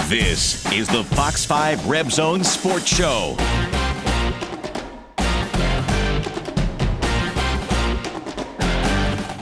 This is the Fox 5 Rebzone Sports Show.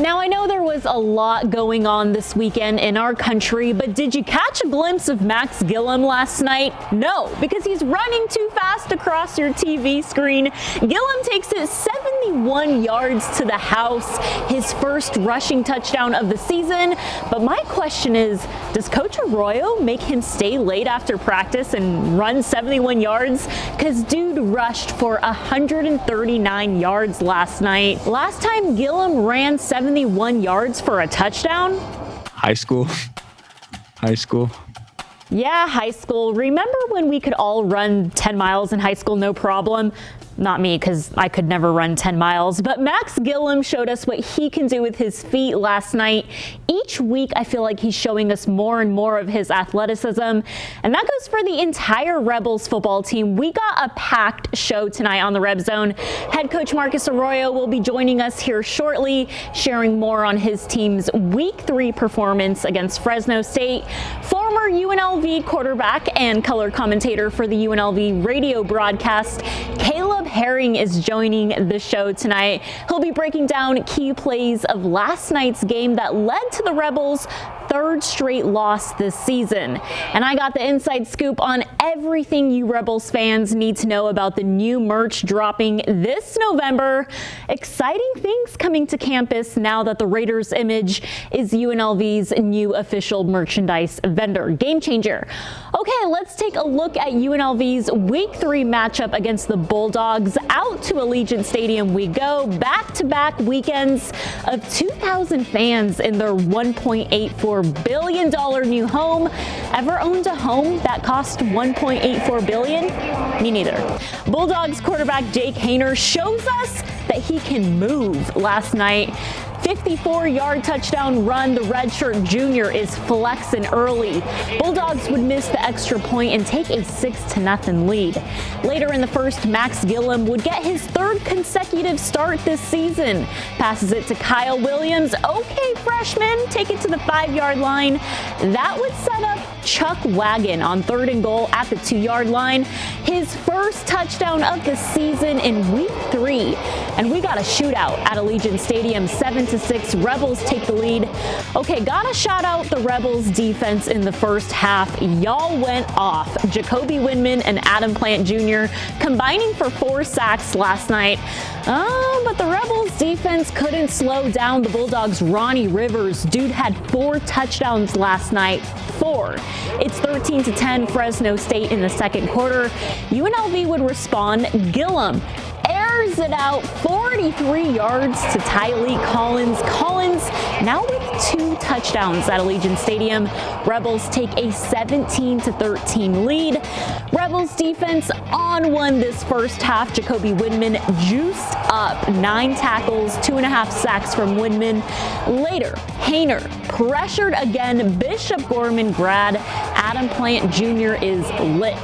Now, I know there was a lot going on this weekend in our country, but did you catch a glimpse of Max Gillum last night? No, because he's running too fast across your TV screen. Gillum takes it 71 yards to the house, his first rushing touchdown of the season. But my question is, does Coach Arroyo make him stay late after practice and run 71 yards? Because dude rushed for 139 yards last night. Last time Gillum ran 71 yards for a touchdown? High school. Yeah, high school. Remember when we could all run 10 miles in high school, no problem? Not me, because I could never run 10 miles. But Max Gillum showed us what he can do with his feet last night. Each week, I feel like he's showing us more and more of his athleticism. And that goes for the entire Rebels football team. We got a packed show tonight on the Rebzone. Head coach Marcus Arroyo will be joining us here shortly, sharing more on his team's Week 3 performance against Fresno State. Former UNLV quarterback and color commentator for the UNLV radio broadcast, Caleb Herring, is joining the show tonight. He'll be breaking down key plays of last night's game that led to the Rebels' third straight loss this season. And I got the inside scoop on everything you Rebels fans need to know about the new merch dropping this November. Exciting things coming to campus now that the Raiders image is UNLV's new official merchandise vendor. Game changer. Okay, let's take a look at UNLV's Week 3 matchup against the Bulldogs. Out to Allegiant Stadium we go. Back-to-back weekends of 2,000 fans in their $1.84 billion new home. Ever owned a home that cost $1.84 billion? Me neither. Bulldogs quarterback Jake Haener shows us that he can move last night. 54-yard touchdown run. The redshirt junior is flexing early. Bulldogs would miss the extra point and take a 6-0 lead. Later in the first, Max Gillum would get his third consecutive start this season. Passes it to Kyle Williams. Okay, freshman, take it to the 5-yard line. That would set up Chuck Wagon on 3rd and goal at the 2-yard line. His first touchdown of the season in Week 3. And we got a shootout at Allegiant Stadium, 7-6. Rebels take the lead. Okay, gotta shout out the Rebels defense in the first half. Y'all went off. Jacoby Windman and Adam Plant Jr. combining for 4 sacks last night. But the Rebels defense couldn't slow down the Bulldogs' Ronnie Rivers. Dude had 4 touchdowns last night. 4. It's 13-10 Fresno State in the second quarter. UNLV would respond. Gillum airs it out 43 yards to Tylee Collins. Collins now with 2 touchdowns at Allegiant Stadium. Rebels take a 17-13 lead. Rebels defense on one this first half. Jacoby Windman juiced up. 9 tackles, 2.5 sacks from Windman. Later, Haener pressured again. Bishop Gorman grad. Adam Plant Jr. is lit.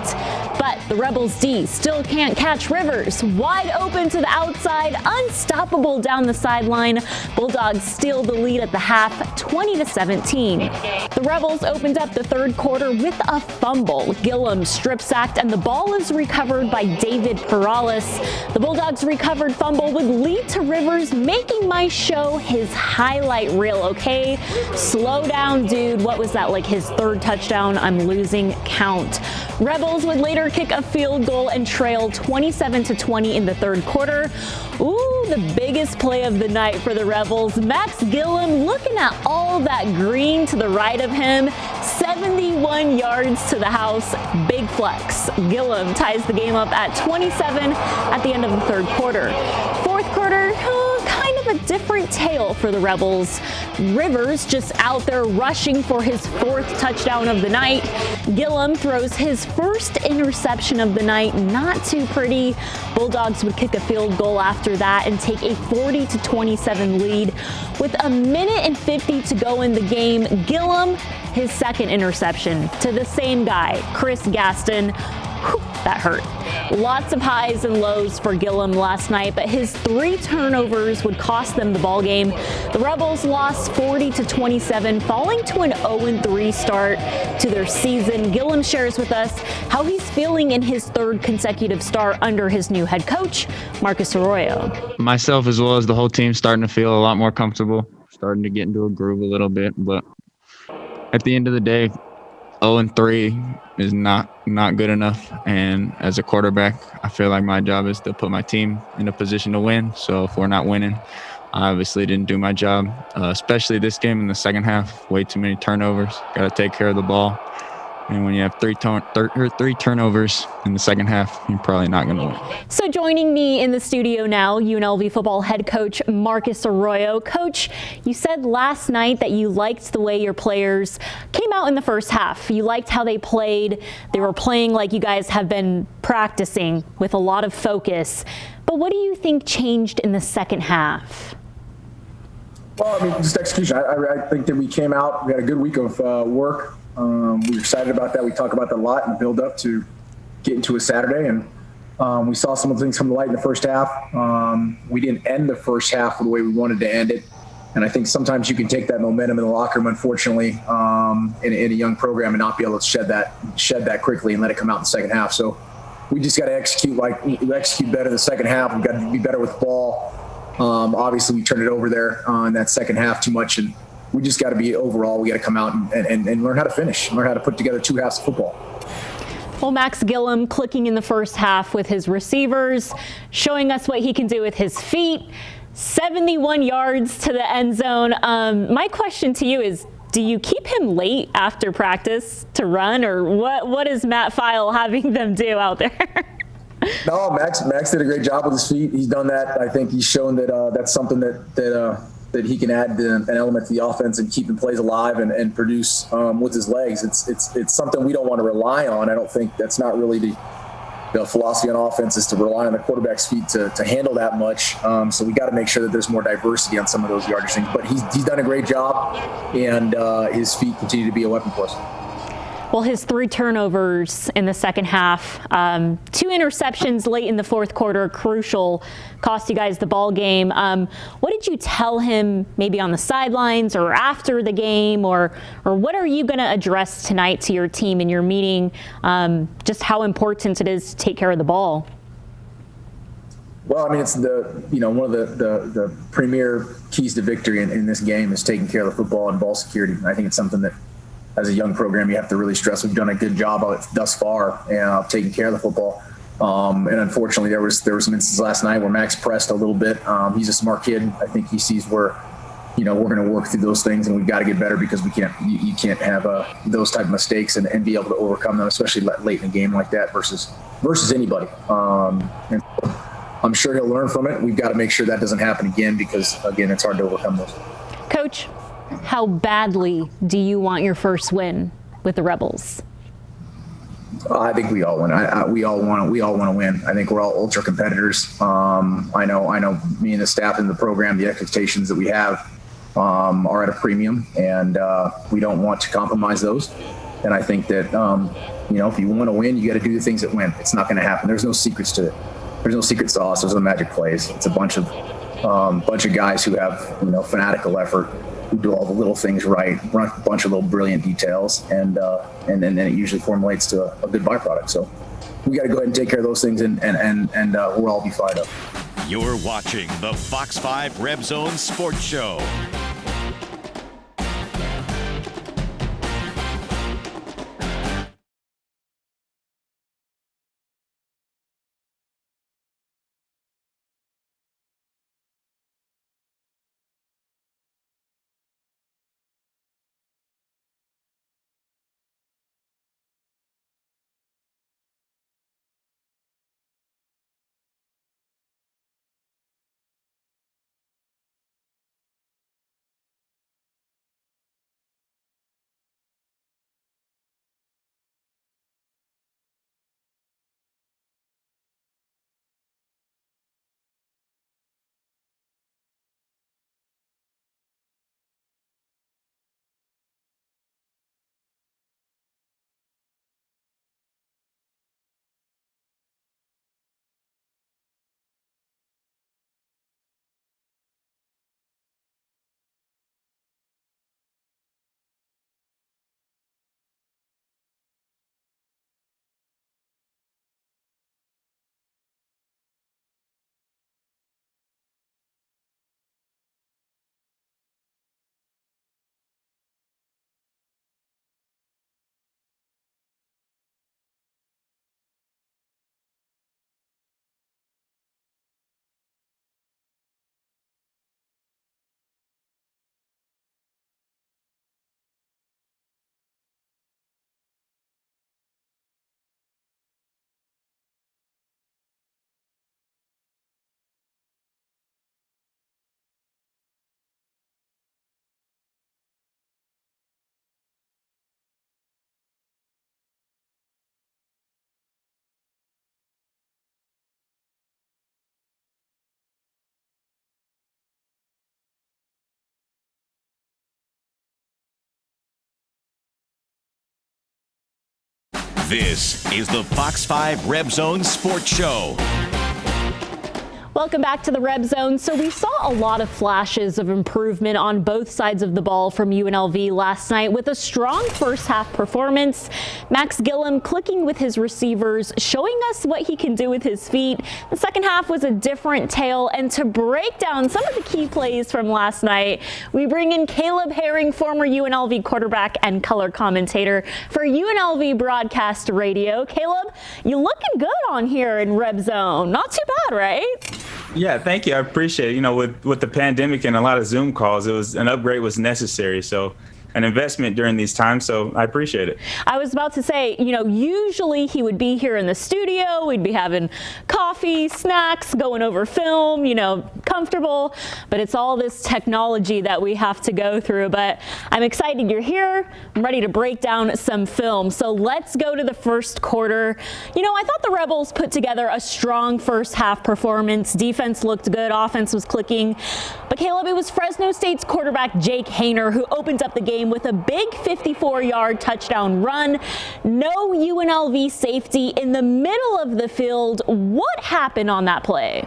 But the Rebels D still can't catch Rivers. Wide open to the outside, unstoppable down the sideline. Bulldogs steal the lead at the half, 20-17. The Rebels opened up the third quarter with a fumble. Gillum strip sacked and the ball is recovered by David Perales. The Bulldogs' recovered fumble would lead to Rivers making my show his highlight reel, okay? Slow down, dude. What was that, like his 3rd touchdown? I'm losing count. Rebels would later kick a field goal and trail 27-20 in the third quarter. Ooh, the biggest play of the night for the Rebels. Max Gillum looking at all that green to the right of him. 71 yards to the house. Big flex. Gillum ties the game up at 27 at the end of the third quarter. Fourth quarter, kind of a different tale for the Rebels. Rivers just out there rushing for his 4th touchdown of the night. Gillum throws his first interception of the night. Not too pretty. Bulldogs would kick a field goal after that and take a 40-27 lead. With a minute and 50 to go in the game, Gillum, his 2nd interception to the same guy, Chris Gaston. Whew, that hurt. Lots of highs and lows for Gillum last night, but his 3 turnovers would cost them the ball game. The Rebels lost 40-27, falling to an 0-3 start to their season. Gillum shares with us how he's feeling in his 3rd consecutive start under his new head coach, Marcus Arroyo. Myself as well as the whole team starting to feel a lot more comfortable, starting to get into a groove a little bit, but at the end of the day, 0-3 is not good enough. And as a quarterback, I feel like my job is to put my team in a position to win. So if we're not winning, I obviously didn't do my job, especially this game in the second half. Way too many turnovers. Got to take care of the ball. And when you have three turnovers in the second half, you're probably not going to win. So joining me in the studio now, UNLV football head coach Marcus Arroyo. Coach, you said last night that you liked the way your players came out in the first half. You liked how they played. They were playing like you guys have been practicing with a lot of focus. But what do you think changed in the second half? Well, I mean, just execution. I think that we came out, we had a good week of work. We were excited about that. We talk about that a lot and build up to get into a Saturday. And we saw some of the things come to light in the first half. We didn't end the first half the way we wanted to end it. And I think sometimes you can take that momentum in the locker room, unfortunately, in a young program and not be able to shed that quickly and let it come out in the second half. So we just got to execute better in the second half. We've got to be better with the ball. Obviously, we turned it over there in that second half too much. And we just got to be overall, we got to come out and learn how to finish, learn how to put together 2 halves of football. Well, Max Gillum clicking in the first half with his receivers, showing us what he can do with his feet. 71 yards to the end zone. My question to you is, do you keep him late after practice to run, or what is Matt File having them do out there? No, Max did a great job with his feet. He's done that. I think he's shown that that's something that he can add an element to the offense and keeping plays alive and produce with his legs. It's something we don't want to rely on. I don't think that's not really the philosophy on offense is to rely on the quarterback's feet to handle that much. So we got to make sure that there's more diversity on some of those yardage things. But he's done a great job, and his feet continue to be a weapon for us. Well, his 3 turnovers in the second half, 2 interceptions late in the fourth quarter, crucial, cost you guys the ball game. What did you tell him maybe on the sidelines or after the game, or what are you going to address tonight to your team in your meeting, just how important it is to take care of the ball? Well, I mean, it's one of the premier keys to victory in this game is taking care of the football and ball security. I think it's something that, as a young program, you have to really stress. We've done a good job of it thus far of taking care of the football. And unfortunately, there was some instances last night where Max pressed a little bit. He's a smart kid. I think he sees where, we're going to work through those things, and we've got to get better because you can't have those type of mistakes and be able to overcome them, especially late in a game like that versus anybody. And I'm sure he'll learn from it. We've got to make sure that doesn't happen again because, again, it's hard to overcome those. Coach, how badly do you want your first win with the Rebels? I think we all want. We all want to win. I think we're all ultra competitors. I know. Me and the staff in the program, the expectations that we have are at a premium, and we don't want to compromise those. And I think that if you want to win, you got to do the things that win. It's not going to happen. There's no secrets to it. There's no secret sauce. There's no magic plays. It's a bunch of guys who have fanatical effort, who do all the little things right, run a bunch of little brilliant details, and then it usually formulates to a good byproduct. So we got to go ahead and take care of those things, and we'll all be fired up. You're watching the Fox 5 Rebzone Sports Show. This is the Fox 5 Rebzone Sports Show. Welcome back to the Rebzone. So we saw a lot of flashes of improvement on both sides of the ball from UNLV last night with a strong first half performance. Max Gillum clicking with his receivers, showing us what he can do with his feet. The second half was a different tale, and to break down some of the key plays from last night, we bring in Caleb Herring, former UNLV quarterback and color commentator for UNLV Broadcast Radio. Caleb, you looking good on here in Rebzone. Not too bad, right? Yeah, thank you. I appreciate it. You know, with the pandemic and a lot of Zoom calls, an upgrade was necessary. So an investment during these times, so I appreciate it. I was about to say, you know, usually he would be here in the studio. We'd be having coffee, snacks, going over film, you know, comfortable. But it's all this technology that we have to go through. But I'm excited you're here. I'm ready to break down some film. So let's go to the first quarter. You know, I thought the Rebels put together a strong first half performance. Defense looked good. Offense was clicking. But Caleb, it was Fresno State's quarterback Jake Haener who opened up the game with a big 54-yard touchdown run. No UNLV safety in the middle of the field. What happened on that play?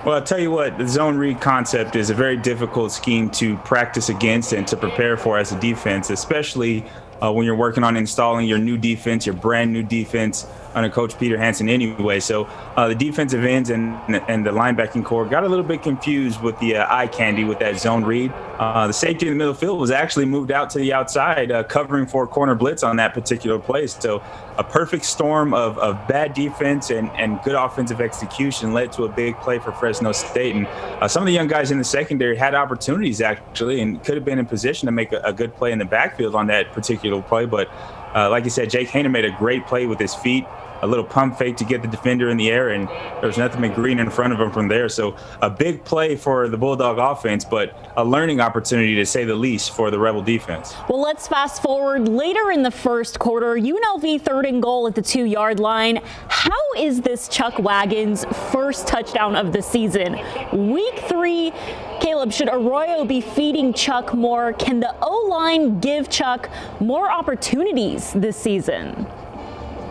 Well, I'll tell you what, the zone read concept is a very difficult scheme to practice against and to prepare for as a defense, especially when you're working on installing your new defense, your brand new defense under Coach Peter Hansen anyway. So the defensive ends and the linebacking core got a little bit confused with the eye candy with that zone read. The safety in the middle of the field was actually moved out to the outside, covering for a corner blitz on that particular play. So a perfect storm of bad defense and good offensive execution led to a big play for Fresno State. And some of the young guys in the secondary had opportunities actually and could have been in position to make a good play in the backfield on that particular play. But like you said, Jake Haener made a great play with his feet. A little pump fake to get the defender in the air, and there's nothing but green in front of him from there. So a big play for the Bulldog offense, but a learning opportunity to say the least for the Rebel defense. Well, let's fast forward later in the first quarter. UNLV 3rd and goal at the 2-yard line. How is this Chuck Wagon's first touchdown of the season? Week 3, Caleb, should Arroyo be feeding Chuck more? Can the O-line give Chuck more opportunities this season?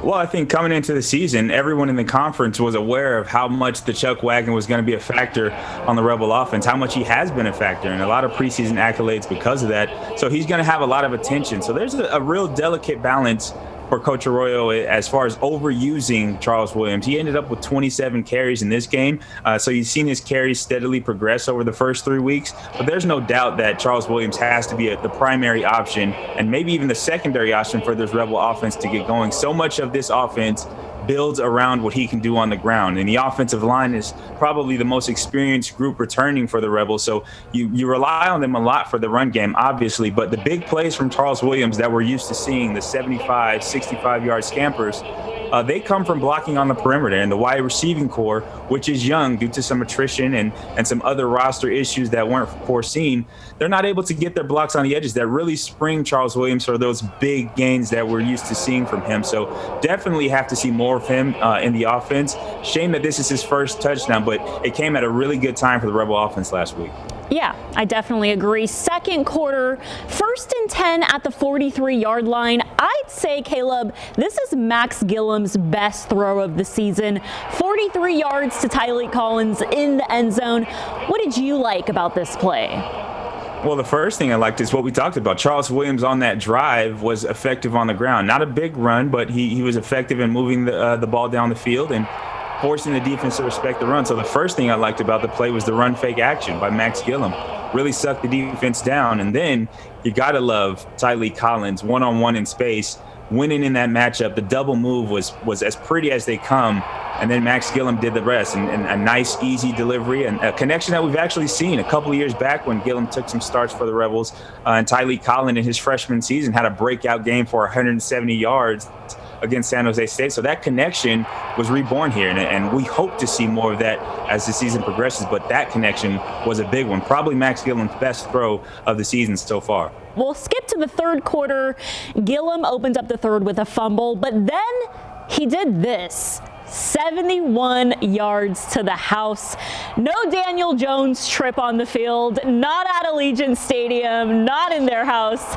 Well, I think coming into the season, everyone in the conference was aware of how much the Chuck Wagon was going to be a factor on the Rebel offense, how much he has been a factor, and a lot of preseason accolades because of that. So he's going to have a lot of attention. So there's a real delicate balance for Coach Arroyo as far as overusing Charles Williams. He ended up with 27 carries in this game. So you've seen his carries steadily progress over the first 3 weeks. But there's no doubt that Charles Williams has to be the primary option and maybe even the secondary option for this Rebel offense to get going. So much of this offense builds around what he can do on the ground. And the offensive line is probably the most experienced group returning for the Rebels. So you rely on them a lot for the run game, obviously. But the big plays from Charles Williams that we're used to seeing, the 75, 65-yard scampers, they come from blocking on the perimeter and the wide receiving core, which is young due to some attrition and some other roster issues that weren't foreseen. They're not able to get their blocks on the edges that really spring Charles Williams for those big gains that we're used to seeing from him. So definitely have to see more of him in the offense. Shame that this is his first touchdown, but it came at a really good time for the Rebel offense last week. Yeah, I definitely agree. Second quarter, 1st and 10 at the 43-yard line. I'd say, Caleb, this is Max Gillum's best throw of the season. 43 yards to Tyleik Collins in the end zone. What did you like about this play? Well, the first thing I liked is what we talked about. Charles Williams on that drive was effective on the ground. Not a big run, but he was effective in moving the ball down the field and forcing the defense to respect the run. So the first thing I liked about the play was the run fake action by Max Gillum. Really sucked the defense down. And then you got to love Tyleik Collins one-on-one in space, winning in that matchup. The double move was as pretty as they come. And then Max Gillum did the rest, and a nice, easy delivery, and a connection that we've actually seen a couple of years back when Gillum took some starts for the Rebels. And Tyleik Collins in his freshman season had a breakout game for 170 yards against San Jose State. So that connection was reborn here, and we hope to see more of that as the season progresses. But that connection was a big one, probably Max Gillum's best throw of the season so far. We'll skip to the third quarter. Gillum opens up the third with a fumble, but then he did this. 71 yards to the house. No Daniel Jones trip on the field, not at Allegiant Stadium, not in their house.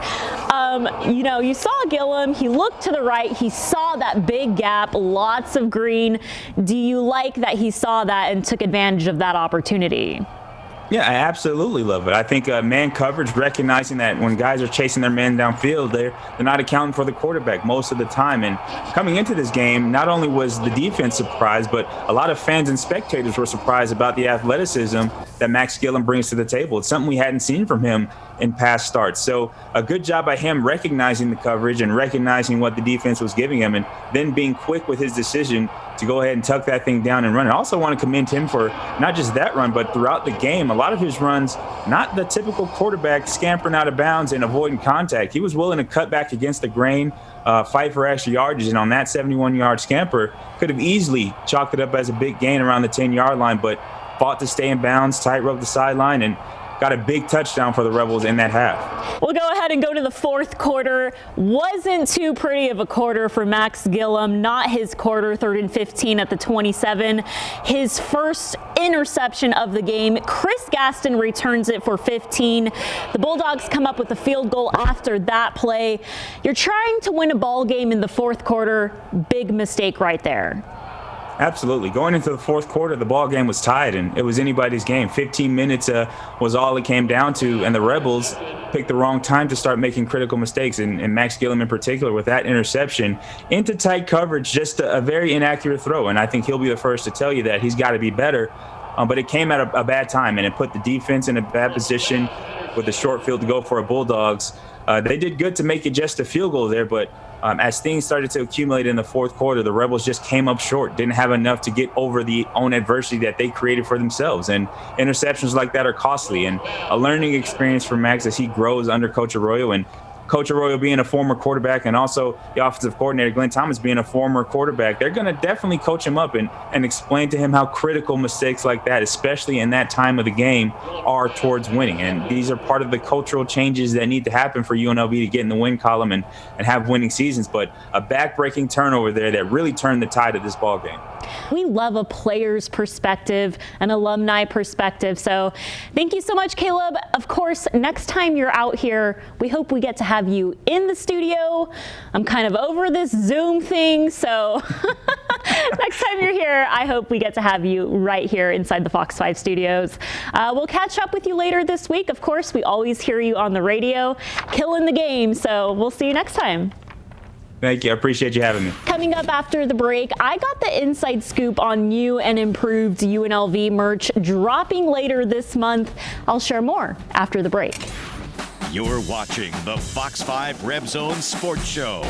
You saw Gillum, he looked to the right, he saw that big gap, lots of green. Do you like that he saw that and took advantage of that opportunity? Yeah, I absolutely love it. I think man coverage, recognizing that when guys are chasing their man downfield, they're not accounting for the quarterback most of the time. And coming into this game, not only was the defense surprised, but a lot of fans and spectators were surprised about the athleticism that Max Gillum brings to the table. It's something we hadn't seen from him in past starts. So a good job by him recognizing the coverage and recognizing what the defense was giving him, and then being quick with his decision to go ahead and tuck that thing down and run. I also want to commend him for not just that run, but throughout the game, a lot of his runs, not the typical quarterback scampering out of bounds and avoiding contact. He was willing to cut back against the grain, fight for extra yardage, and on that 71-yard scamper, could have easily chalked it up as a big gain around the 10-yard line, but fought to stay in bounds, tightrope the sideline, and got a big touchdown for the Rebels in that half. We'll go ahead and go to the fourth quarter. Wasn't too pretty of a quarter for Max Gillum. Not his quarter, 3rd and 15 at the 27. His first interception of the game. Chris Gaston returns it for 15. The Bulldogs come up with a field goal after that play. You're trying to win a ball game in the fourth quarter. Big mistake right there. Absolutely. Going into the fourth quarter, the ball game was tied, and it was anybody's game. 15 minutes was all it came down to, and the Rebels picked the wrong time to start making critical mistakes, and Max Gillum in particular with that interception into tight coverage, just a very inaccurate throw, and I think he'll be the first to tell you that he's got to be better, but it came at a bad time, and it put the defense in a bad position with the short field to go for a Bulldogs. They did good to make it just a field goal there, but as things started to accumulate in the fourth quarter, the Rebels just came up short, didn't have enough to get over the own adversity that they created for themselves. And interceptions like that are costly, and a learning experience for Max as he grows under Coach Arroyo, and Coach Arroyo being a former quarterback, and also the offensive coordinator, Glenn Thomas, being a former quarterback. They're going to definitely coach him up and explain to him how critical mistakes like that, especially in that time of the game, are towards winning. And these are part of the cultural changes that need to happen for UNLV to get in the win column and have winning seasons. But a back-breaking turnover there that really turned the tide of this ball game. We love a player's perspective, an alumni perspective. So thank you so much, Caleb. Of course, next time you're out here, we hope we get to have you in the studio. I'm kind of over this Zoom thing, so next time you're here, I hope we get to have you right here inside the Fox 5 studios. We'll catch up with you later this week. Of course, we always hear you on the radio, killing the game, so we'll see you next time. Thank you. I appreciate you having me. Coming up after the break, I got the inside scoop on new and improved UNLV merch dropping later this month. I'll share more after the break. You're watching the Fox 5 Rebzone Sports Show.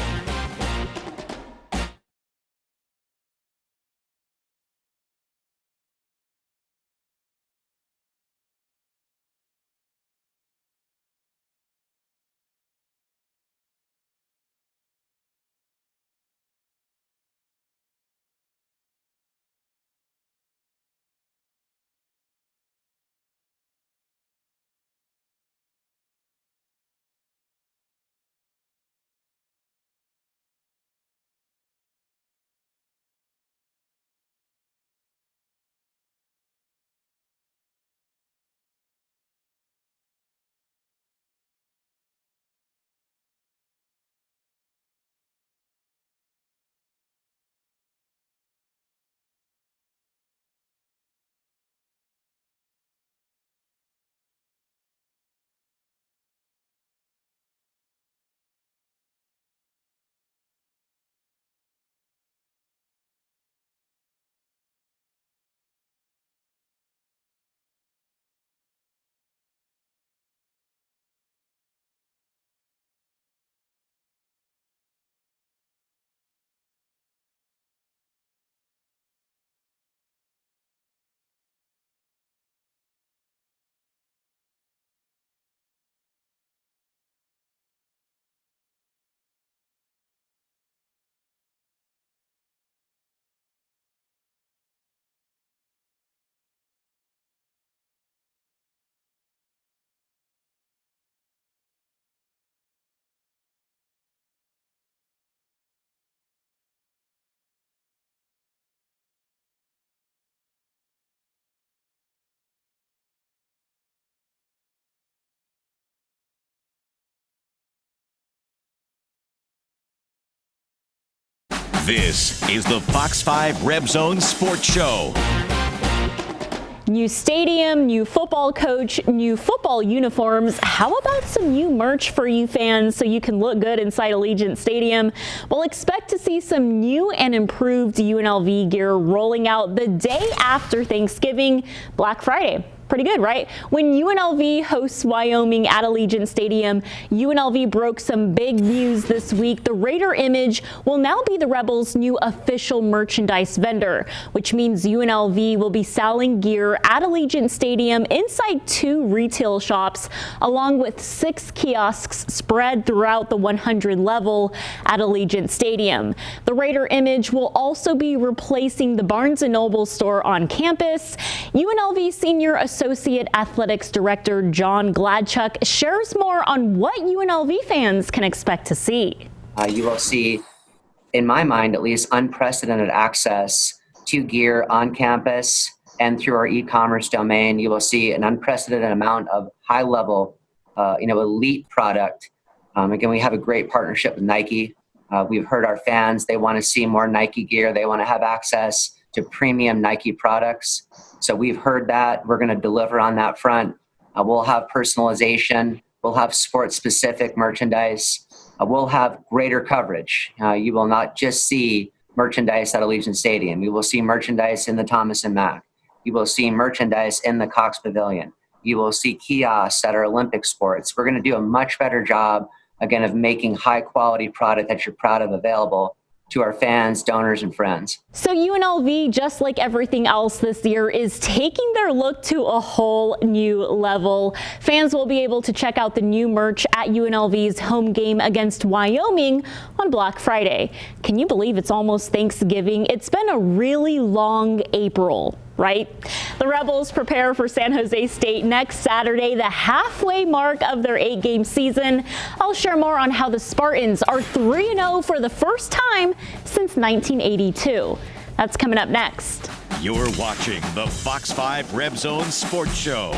This is the Fox 5 Rebzone Sports Show. New stadium, new football coach, new football uniforms. How about some new merch for you fans so you can look good inside Allegiant Stadium? We'll expect to see some new and improved UNLV gear rolling out the day after Thanksgiving, Black Friday. Pretty good, right? When UNLV hosts Wyoming at Allegiant Stadium, UNLV broke some big news this week. The Raider image will now be the Rebels' new official merchandise vendor, which means UNLV will be selling gear at Allegiant Stadium inside 2 retail shops, along with 6 kiosks spread throughout the 100 level at Allegiant Stadium. The Raider image will also be replacing the Barnes & Noble store on campus. UNLV Senior Associate Athletics Director John Gladchuck shares more on what UNLV fans can expect to see. You will see, in my mind at least, unprecedented access to gear on campus and through our e-commerce domain. You will see an unprecedented amount of high-level, elite product. Again, we have a great partnership with Nike. We've heard our fans, they want to see more Nike gear. They want to have access to premium Nike products. So we've heard that. We're going to deliver on that front. We'll have personalization. We'll have sports-specific merchandise. We'll have greater coverage. You will not just see merchandise at Allegiant Stadium. You will see merchandise in the Thomas and Mack. You will see merchandise in the Cox Pavilion. You will see kiosks at our Olympic sports. We're going to do a much better job, again, of making high-quality product that you're proud of available to our fans, donors, and friends. So UNLV, just like everything else this year, is taking their look to a whole new level. Fans will be able to check out the new merch at UNLV's home game against Wyoming on Black Friday. Can you believe it's almost Thanksgiving? It's been a really long April, right? The Rebels prepare for San Jose State next Saturday, the halfway mark of their 8-game season. I'll share more on how the Spartans are 3-0 for the first time since 1982. That's coming up next. You're watching the Fox 5 Rebzone Sports Show.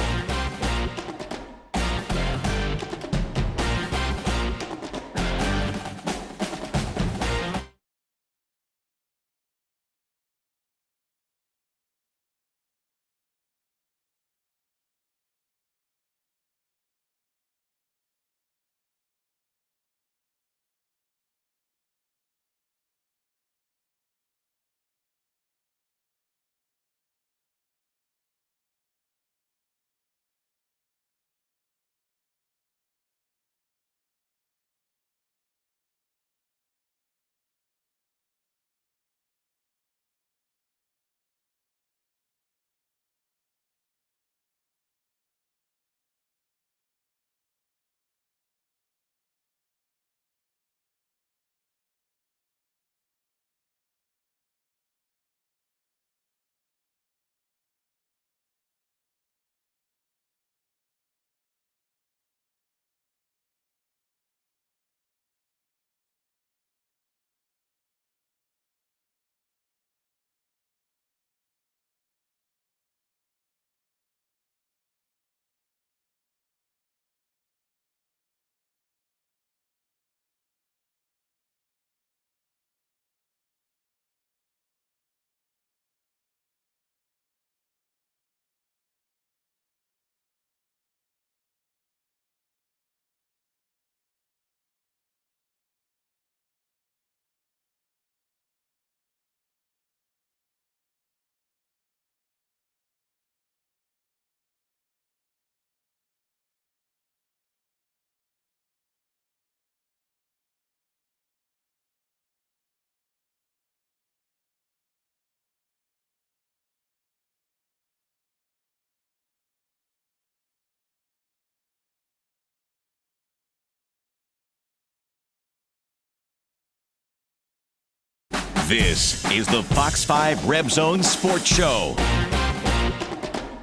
This is the Fox 5 Rebzone Sports Show.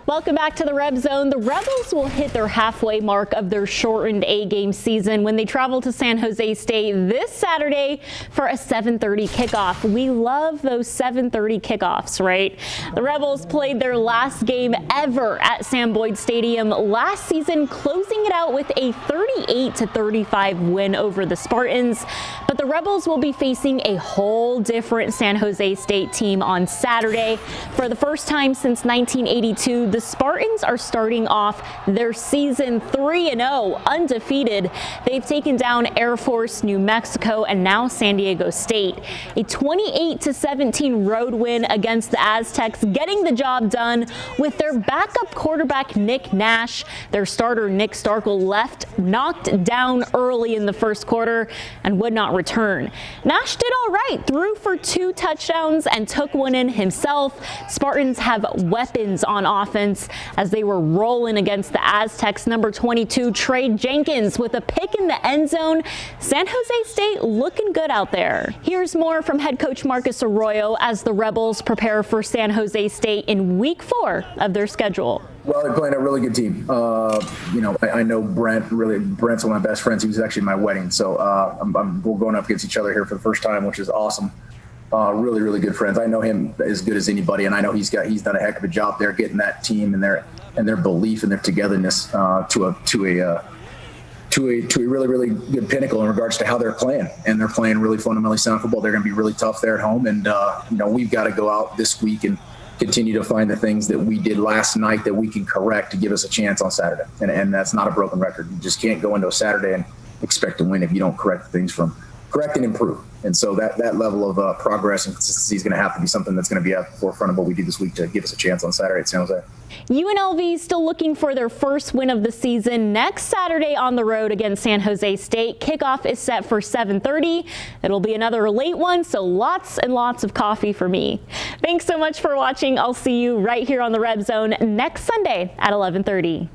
Welcome back to the Rebzone. The Rebels will hit their halfway mark of their shortened A-game season when they travel to San Jose State this Saturday for a 7:30 kickoff. We love those 7:30 kickoffs, right? The Rebels played their last game ever at Sam Boyd Stadium last season, closing it out with a 38-35 win over the Spartans. But the Rebels will be facing a whole different San Jose State team on Saturday. For the first time since 1982, the Spartans are starting off their season 3-0, undefeated. They've taken down Air Force, New Mexico, and now San Diego State. A 28-17 road win against the Aztecs, getting the job done with their backup quarterback Nick Nash. Their starter Nick Starkel left knocked down early in the first quarter and would not return. Nash did all right, threw for 2 touchdowns and took one in himself. Spartans have weapons on offense as they were rolling against the Aztecs. Number 22, Trey Jenkins with a pick in the end zone. San Jose State looking good out there. Here's more from head coach Marcus Arroyo as the Rebels prepare for San Jose State in week 4 of their schedule. Well, they're playing a really good team. I know Brent. Brent's one of my best friends. He was actually at my wedding, so we're going up against each other here for the first time, which is awesome. Really, really good friends. I know him as good as anybody, and I know he's done a heck of a job there getting that team and their belief and their togetherness to a really, really good pinnacle in regards to how they're playing. And they're playing really fundamentally sound football. They're going to be really tough there at home, and we've got to go out this week and continue to find the things that we did last night that we can correct to give us a chance on Saturday. And that's not a broken record. You just can't go into a Saturday and expect to win if you don't correct and improve. And so that level of progress and consistency is going to have to be something that's going to be at the forefront of what we do this week to give us a chance on Saturday at San Jose. UNLV still looking for their first win of the season next Saturday on the road against San Jose State. Kickoff is set for 7:30. It'll be another late one, so lots and lots of coffee for me. Thanks so much for watching. I'll see you right here on the Rebzone next Sunday at 11:30.